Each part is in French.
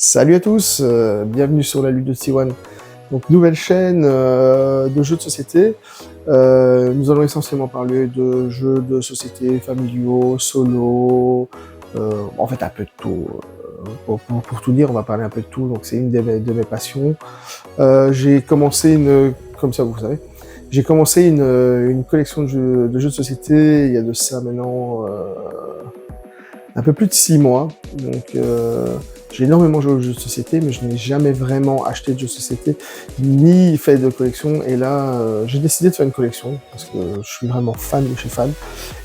Salut à tous, bienvenue sur la Lutte de T1. Donc nouvelle chaîne de jeux de société. Nous allons essentiellement parler de jeux de société familiaux, solo, en fait un peu de tout. Pour tout dire, on va parler un peu de tout, donc c'est une de mes passions. J'ai commencé comme ça vous savez, j'ai commencé une collection de jeux de société il y a de ça maintenant un peu plus de 6 mois. Donc j'ai énormément joué aux jeux de société, mais je n'ai jamais vraiment acheté de jeux de société, ni fait de collection. Et là, j'ai décidé de faire une collection, parce que je suis vraiment fan de chez fan.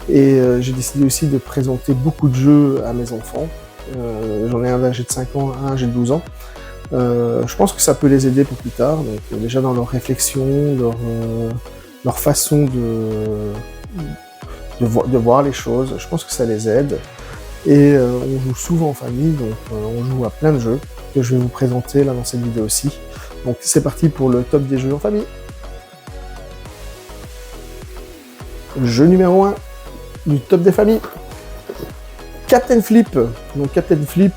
Et j'ai décidé aussi de présenter beaucoup de jeux à mes enfants. J'en ai un âgé de 5 ans, un âgé de 12 ans. Je pense que ça peut les aider pour plus tard, donc déjà dans leur réflexion, leur façon de voir les choses. Je pense que ça les aide. Et on joue souvent en famille, donc on joue à plein de jeux que je vais vous présenter là dans cette vidéo aussi. Donc c'est parti pour le top des jeux en famille. Jeu numéro 1 du top des familles. Captain Flip. Donc Captain Flip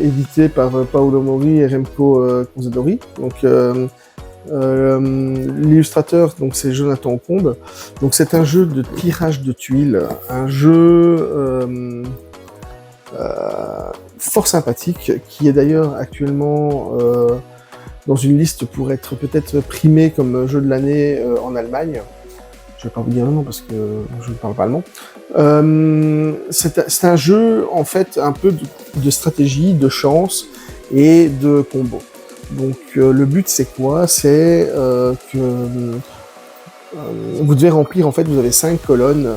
édité par Paolo Mori et Remco Consadori. Donc l'illustrateur, donc c'est Jonathan Combe. Donc c'est un jeu de tirage de tuiles, un jeu fort sympathique, qui est d'ailleurs actuellement dans une liste pour être peut-être primé comme jeu de l'année en Allemagne. Je vais pas vous dire le nom parce que je ne parle pas allemand. C'est un jeu en fait un peu de stratégie, de chance et de combo. Donc le but c'est quoi? C'est que vous devez remplir, en fait vous avez 5 colonnes.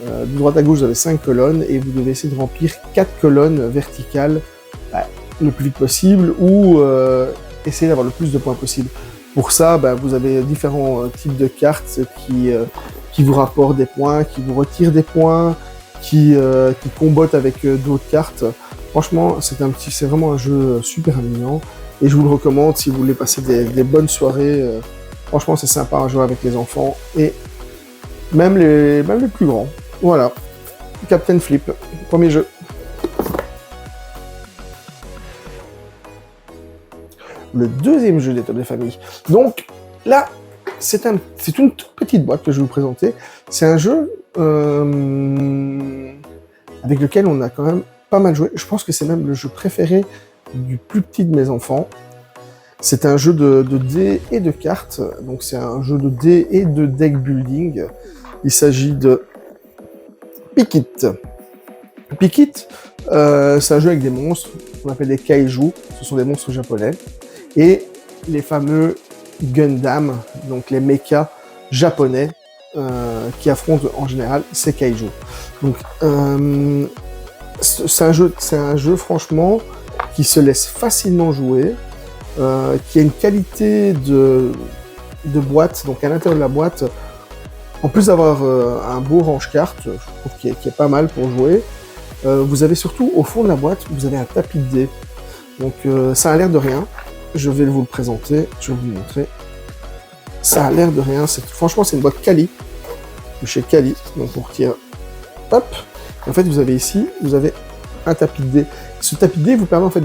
De droite à gauche, vous avez 5 colonnes et vous devez essayer de remplir 4 colonnes verticales le plus vite possible ou essayer d'avoir le plus de points possible. Pour ça, vous avez différents types de cartes qui vous rapportent des points, qui vous retirent des points, qui combattent avec d'autres cartes. Franchement, c'est vraiment un jeu super amusant et je vous le recommande si vous voulez passer des bonnes soirées. Franchement, c'est sympa à jouer avec les enfants et même les plus grands. Voilà, Captain Flip, premier jeu. Le deuxième jeu des top des familles. Donc là, c'est une toute petite boîte que je vais vous présenter. C'est un jeu avec lequel on a quand même pas mal joué. Je pense que c'est même le jeu préféré du plus petit de mes enfants. C'est un jeu de dés et de cartes. Donc c'est un jeu de dés et de deck building. Il s'agit de Pikit. Pikit, c'est un jeu avec des monstres qu'on appelle des kaiju, ce sont des monstres japonais, et les fameux Gundam, donc les mechas japonais qui affrontent en général ces kaiju. Donc c'est un jeu franchement qui se laisse facilement jouer, qui a une qualité de boîte, donc à l'intérieur de la boîte, en plus d'avoir un beau range-cartes, je trouve qu'il est pas mal pour jouer, vous avez surtout au fond de la boîte, vous avez un tapis de dés. Donc ça a l'air de rien, je vais vous le présenter, je vais vous le montrer. Ça a l'air de rien, franchement c'est une boîte Kali, de chez Kali, donc on retire, hop, et en fait vous avez ici, vous avez un tapis de dés. Ce tapis de dés vous permet en fait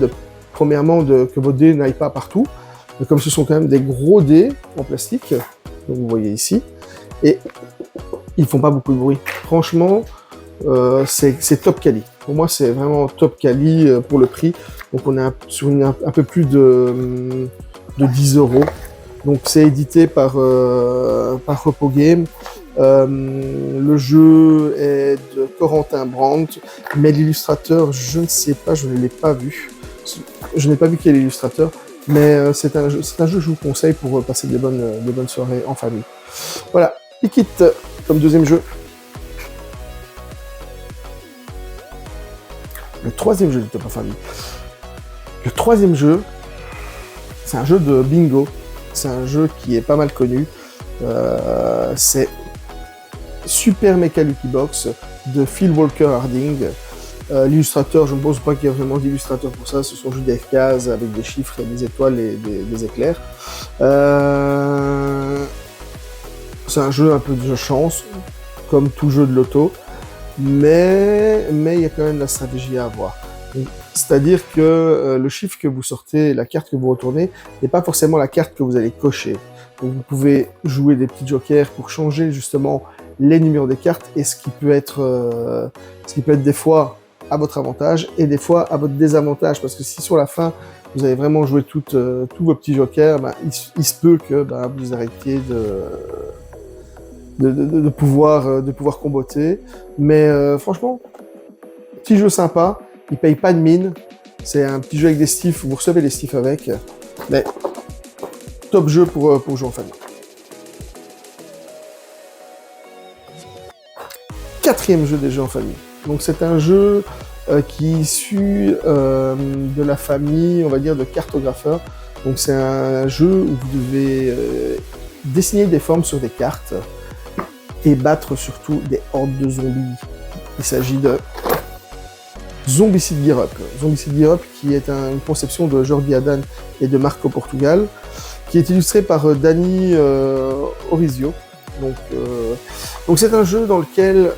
premièrement que vos dés n'aillent pas partout, mais comme ce sont quand même des gros dés en plastique, donc vous voyez ici, et ils font pas beaucoup de bruit. Franchement, c'est top quali. Pour moi, c'est vraiment top quali pour le prix. Donc on est sur un peu plus de 10 €. Donc c'est édité par Repo Game. Le jeu est de Corentin Brandt, mais l'illustrateur, je ne sais pas, je ne l'ai pas vu. Je n'ai pas vu qui est l'illustrateur, mais c'est un jeu que je vous conseille pour passer des bonnes soirées en famille. Voilà. Pikit comme deuxième jeu. Le troisième jeu du top en famille. Le troisième jeu, c'est un jeu de bingo. C'est un jeu qui est pas mal connu. C'est Super Mecha Lucky Box de Phil Walker Harding. L'illustrateur, je ne pense pas qu'il y ait vraiment d'illustrateur pour ça. Ce sont juste des cases avec des chiffres, des étoiles et des éclairs. C'est un jeu un peu de chance, comme tout jeu de loto, mais il y a quand même de la stratégie à avoir. C'est-à-dire que le chiffre que vous sortez, la carte que vous retournez, n'est pas forcément la carte que vous allez cocher. Donc vous pouvez jouer des petits jokers pour changer justement les numéros des cartes et ce qui peut être des fois à votre avantage et des fois à votre désavantage. Parce que si sur la fin, vous avez vraiment joué tous vos petits jokers, ben, il se peut que ben, vous arrêtiez de pouvoir comboter. Mais franchement, petit jeu sympa, il paye pas de mine. C'est un petit jeu avec des stifs, vous recevez les stifs avec. Mais top jeu pour jouer en famille. Quatrième jeu des jeux en famille. Donc c'est un jeu qui est issu de la famille, on va dire, de cartographeurs. Donc c'est un jeu où vous devez dessiner des formes sur des cartes et battre surtout des hordes de zombies. Il s'agit de Zombicide Gear Up. Zombicide Gear Up qui est une conception de Jordi Adan et de Marco Portugal, qui est illustré par Dani Orizio. Donc c'est un jeu dans lequel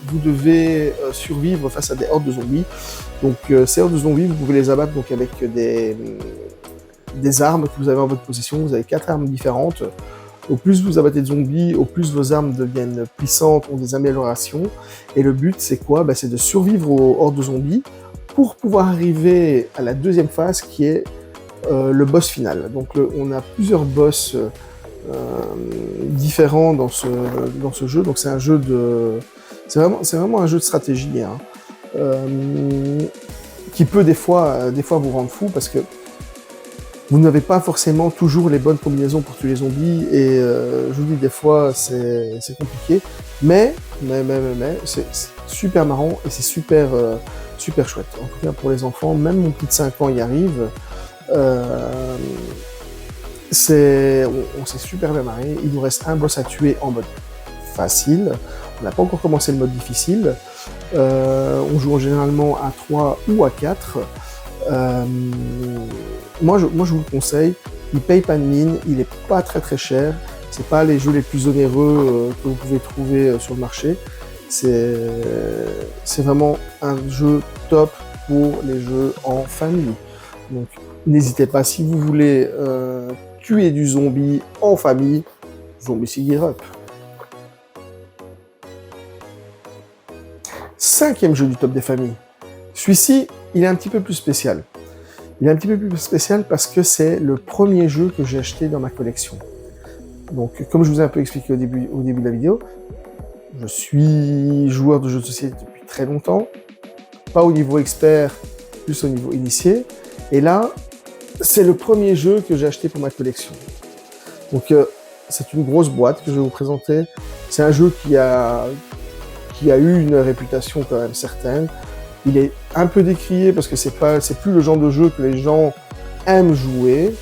vous devez survivre face à des hordes de zombies. Donc ces hordes de zombies, vous pouvez les abattre donc, avec des armes que vous avez en votre possession. Vous avez 4 armes différentes. Au plus vous abattez de zombies, au plus vos armes deviennent puissantes, ont des améliorations. Et le but, c'est quoi? C'est de survivre aux hordes de zombies pour pouvoir arriver à la deuxième phase qui est le boss final. Donc on a plusieurs boss différents dans ce jeu. Donc c'est un jeu c'est vraiment un jeu de stratégie hein, qui peut des fois vous rendre fou parce que vous n'avez pas forcément toujours les bonnes combinaisons pour tuer les zombies et je vous dis des fois c'est compliqué, mais c'est super marrant et c'est super chouette. En tout cas pour les enfants, même mon petit de 5 ans y arrive. On s'est super bien marré. Il nous reste un boss à tuer en mode facile. On n'a pas encore commencé le mode difficile. On joue généralement à 3 ou à 4. Moi, je vous le conseille. Il paye pas de mine. Il est pas très cher. C'est pas les jeux les plus onéreux que vous pouvez trouver sur le marché. C'est vraiment un jeu top pour les jeux en famille. Donc, n'hésitez pas, si vous voulez tuer du zombie en famille, Zombicide Gear Up. 5e jeu du top des familles. Celui-ci, il est un petit peu plus spécial. Il est un petit peu plus spécial parce que c'est le premier jeu que j'ai acheté dans ma collection. Donc, comme je vous ai un peu expliqué au début de la vidéo, je suis joueur de jeux de société depuis très longtemps. Pas au niveau expert, plus au niveau initié. Et là, c'est le premier jeu que j'ai acheté pour ma collection. Donc, c'est une grosse boîte que je vais vous présenter. C'est un jeu qui a eu une réputation quand même certaine. Il est un peu décrié parce que c'est plus le genre de jeu que les gens aiment jouer,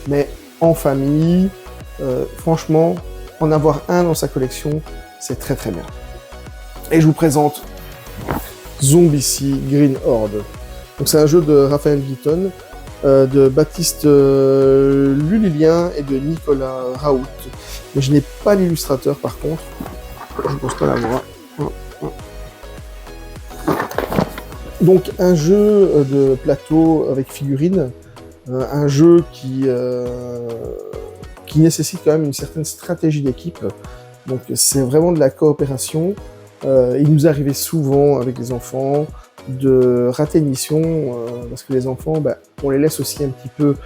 mais en famille, franchement, en avoir un dans sa collection, c'est très bien. Et je vous présente Zombicide Green Horde. Donc c'est un jeu de Raphaël Guiton, de Baptiste Lulilien et de Nicolas Raoult. Mais je n'ai pas l'illustrateur par contre. Je ne pense pas l'avoir. Donc un jeu de plateau avec figurines, un jeu qui nécessite quand même une certaine stratégie d'équipe. Donc c'est vraiment de la coopération. Il nous arrivait souvent avec les enfants de rater une mission parce que les enfants, on les laisse aussi un petit peu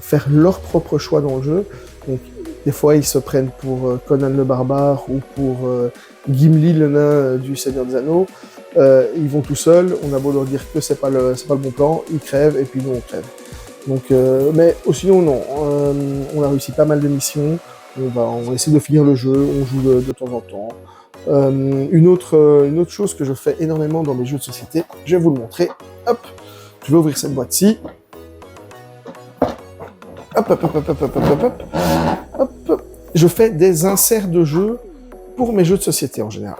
faire leur propre choix dans le jeu. Donc des fois ils se prennent pour Conan le barbare ou pour Gimli le nain du Seigneur des Anneaux. Ils vont tout seuls, on a beau leur dire que c'est pas le bon plan, ils crèvent et puis nous on crève. Donc, mais sinon non, on a réussi pas mal de missions, on essaie de finir le jeu, on joue de temps en temps. Une autre chose que je fais énormément dans mes jeux de société, je vais vous le montrer. Hop, je vais ouvrir cette boîte-ci. Hop. Je fais des inserts de jeux pour mes jeux de société en général.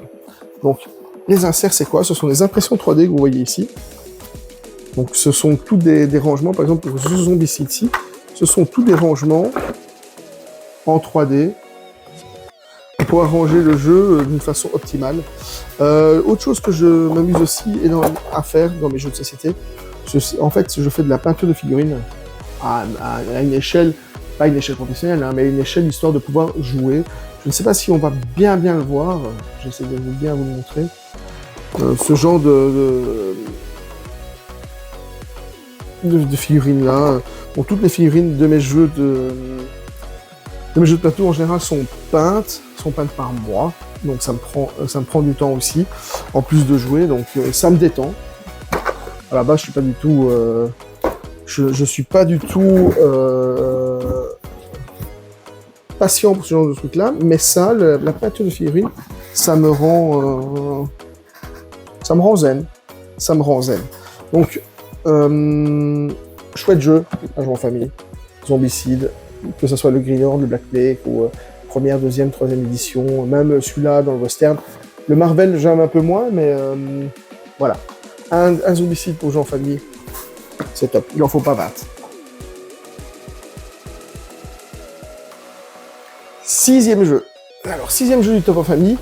Donc, les inserts, c'est quoi? Ce sont des impressions 3D que vous voyez ici. Donc, ce sont tous des rangements. Par exemple, pour Zombicide ici, ce sont tous des rangements en 3D pouvoir ranger le jeu d'une façon optimale. Autre chose que je m'amuse aussi à faire dans mes jeux de société, en fait, je fais de la peinture de figurines à une échelle, pas une échelle professionnelle, hein, mais une échelle histoire de pouvoir jouer. Je ne sais pas si on va bien le voir, j'essaie de bien vous le montrer. Ce genre de figurines là. Bon, toutes les figurines de mes jeux de plateau en général sont peintes par moi, donc ça me prend du temps aussi, en plus de jouer, donc ça me détend. À la base, je suis pas du tout, patient pour ce genre de truc là, mais ça, la peinture de figurines, ça me rend zen, Donc, chouette jeu à jouer en famille, Zombicide, que ce soit le Green Horde, le Black Plague, ou première, deuxième, troisième édition, même celui-là dans le western. Le Marvel, j'aime un peu moins, mais voilà. Un Zombicide pour jouer en famille, c'est top, il en faut pas 20. Sixième jeu. Alors, sixième jeu du top en famille,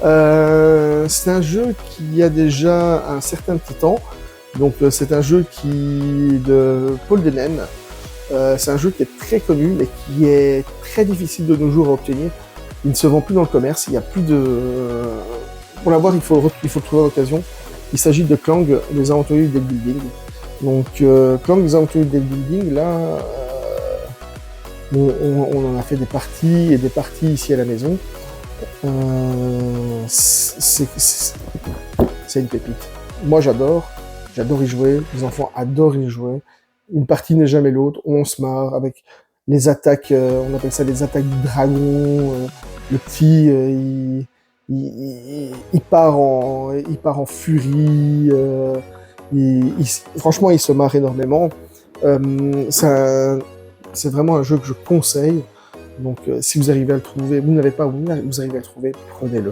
c'est un jeu qui a déjà un certain petit temps. Donc c'est un jeu de Paul Denen. C'est un jeu qui est très connu, mais qui est très difficile de nos jours à obtenir. Il ne se vend plus dans le commerce, il n'y a plus de... Pour l'avoir, il faut trouver l'occasion. Il s'agit de Clang, les aventuriers du deck building. Donc Clang, les aventuriers du deck building, là, on en a fait des parties et des parties ici à la maison. C'est une pépite. Moi j'adore y jouer, les enfants adorent y jouer. Une partie n'est jamais l'autre, on se marre avec les attaques, on appelle ça les attaques du dragon. Le petit, il part en furie. Franchement, il se marre énormément. C'est vraiment un jeu que je conseille. Donc, si vous arrivez à le trouver, vous n'avez pas, vous arrivez à le trouver, prenez-le.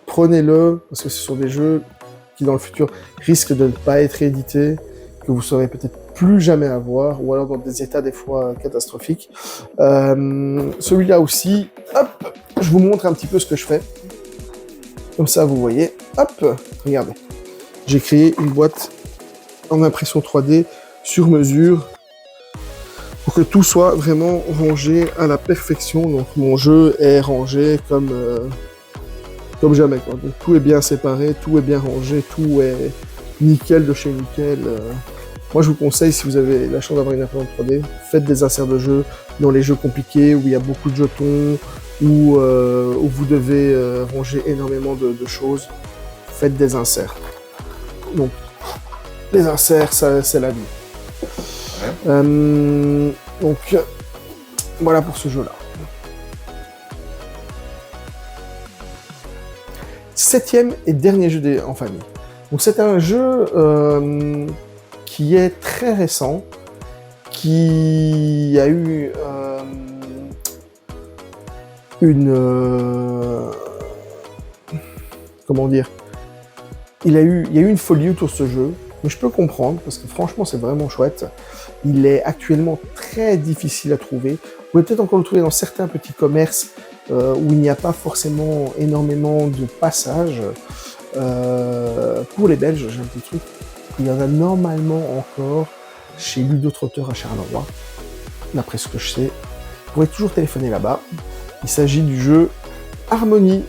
Prenez-le, parce que ce sont des jeux qui, dans le futur, risquent de ne pas être édités, que vous saurez peut-être plus jamais avoir, ou alors dans des états des fois catastrophiques. Celui-là aussi, hop, je vous montre un petit peu ce que je fais. Comme ça, vous voyez, hop, regardez. J'ai créé une boîte en impression 3D sur mesure, pour que tout soit vraiment rangé à la perfection. Donc mon jeu est rangé comme jamais, quoi. Donc tout est bien séparé, tout est bien rangé, tout est nickel de chez nickel. Moi je vous conseille, si vous avez la chance d'avoir une imprimante 3D, faites des inserts de jeux dans les jeux compliqués où il y a beaucoup de jetons, où vous devez ranger énormément de choses. Faites des inserts. Donc les inserts, ça c'est la vie. Donc voilà pour ce jeu-là. Septième et dernier jeu en famille. Donc c'est un jeu qui est très récent, qui a eu comment dire, il y a eu une folie autour de ce jeu. Mais je peux comprendre, parce que franchement, c'est vraiment chouette. Il est actuellement très difficile à trouver. Vous pouvez peut-être encore le trouver dans certains petits commerces où il n'y a pas forcément énormément de passages. Pour les Belges, j'ai un petit truc. Il y en a normalement encore chez Ludotrotteur à Charleroi, d'après ce que je sais. Vous pourrez toujours téléphoner là-bas. Il s'agit du jeu Harmonie,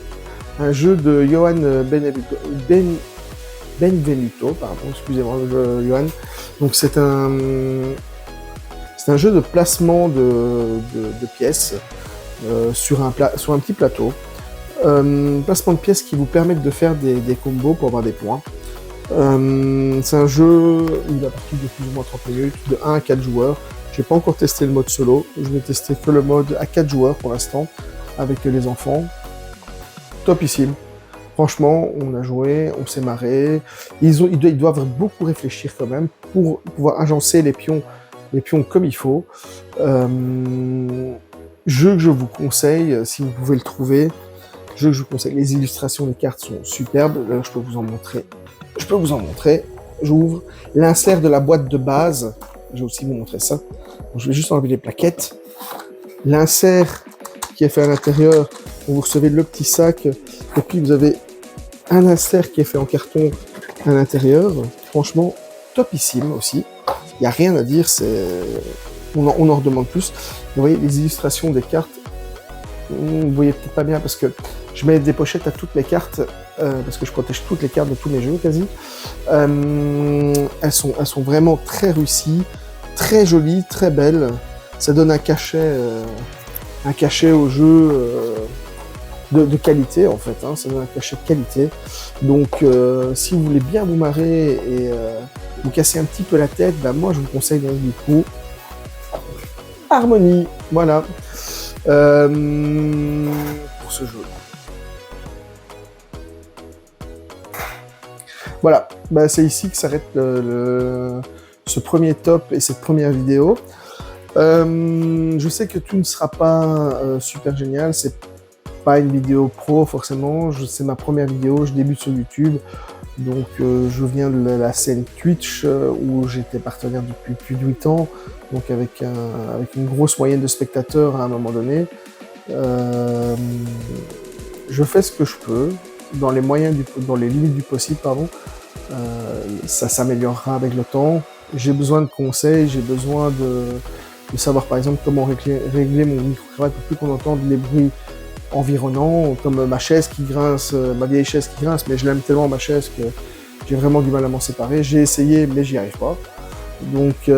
un jeu de Johan Benvenuto, pardon, excusez-moi, Johan. Donc c'est un jeu de placement de pièces sur un petit plateau. Placement de pièces qui vous permettent de faire des combos pour avoir des points. C'est un jeu où il a parti de plus ou moins 30 minutes, de 1 à 4 joueurs. J'ai pas encore testé le mode solo, je vais tester que le mode à 4 joueurs pour l'instant, avec les enfants. Topissime. Franchement, on a joué, on s'est marré. Ils doivent beaucoup réfléchir quand même pour pouvoir agencer les pions comme il faut. Jeu que je vous conseille, si vous pouvez le trouver. Jeu que je vous conseille. Les illustrations des cartes sont superbes. Là, je peux vous en montrer. J'ouvre. L'insert de la boîte de base. Je vais aussi vous montrer ça. Donc, je vais juste enlever les plaquettes. L'insert qui est fait à l'intérieur Donc vous recevez le petit sac, et puis vous avez un insert qui est fait en carton à l'intérieur. Franchement, topissime aussi. Il n'y a rien à dire, on en redemande plus. Vous voyez les illustrations des cartes, vous voyez peut-être pas bien parce que je mets des pochettes à toutes mes cartes, parce que je protège toutes les cartes de tous mes jeux quasi. Elles sont vraiment très réussies, très jolies, très belles. Ça donne un cachet au jeu de qualité en fait, hein. Ça donne un cachet de qualité. Donc si vous voulez bien vous marrer et vous casser un petit peu la tête, bah, moi je vous conseille donc du coup Harmonie, voilà, pour ce jeu. Voilà, bah, c'est ici que s'arrête ce premier top et cette première vidéo. Je sais que tout ne sera pas super génial, c'est pas une vidéo pro forcément, c'est ma première vidéo, je débute sur YouTube, donc je viens de la scène Twitch où j'étais partenaire depuis plus de 8 ans, donc avec une grosse moyenne de spectateurs à un moment donné. Je fais ce que je peux, dans les limites du possible, pardon. Ça s'améliorera avec le temps. J'ai besoin de conseils, j'ai besoin de savoir par exemple comment régler mon micro-cravate pour plus qu'on entende les bruits environnants, comme ma chaise qui grince, ma vieille chaise qui grince, mais je l'aime tellement ma chaise que j'ai vraiment du mal à m'en séparer. J'ai essayé, mais j'y arrive pas. Donc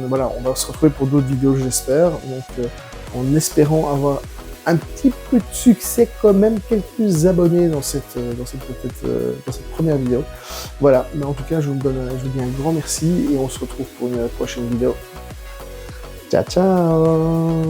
voilà, on va se retrouver pour d'autres vidéos, j'espère. Donc en espérant avoir un petit peu de succès quand même, quelques abonnés dans cette première vidéo. Voilà, mais en tout cas, je vous dis un grand merci et on se retrouve pour une prochaine vidéo. Ciao, ciao!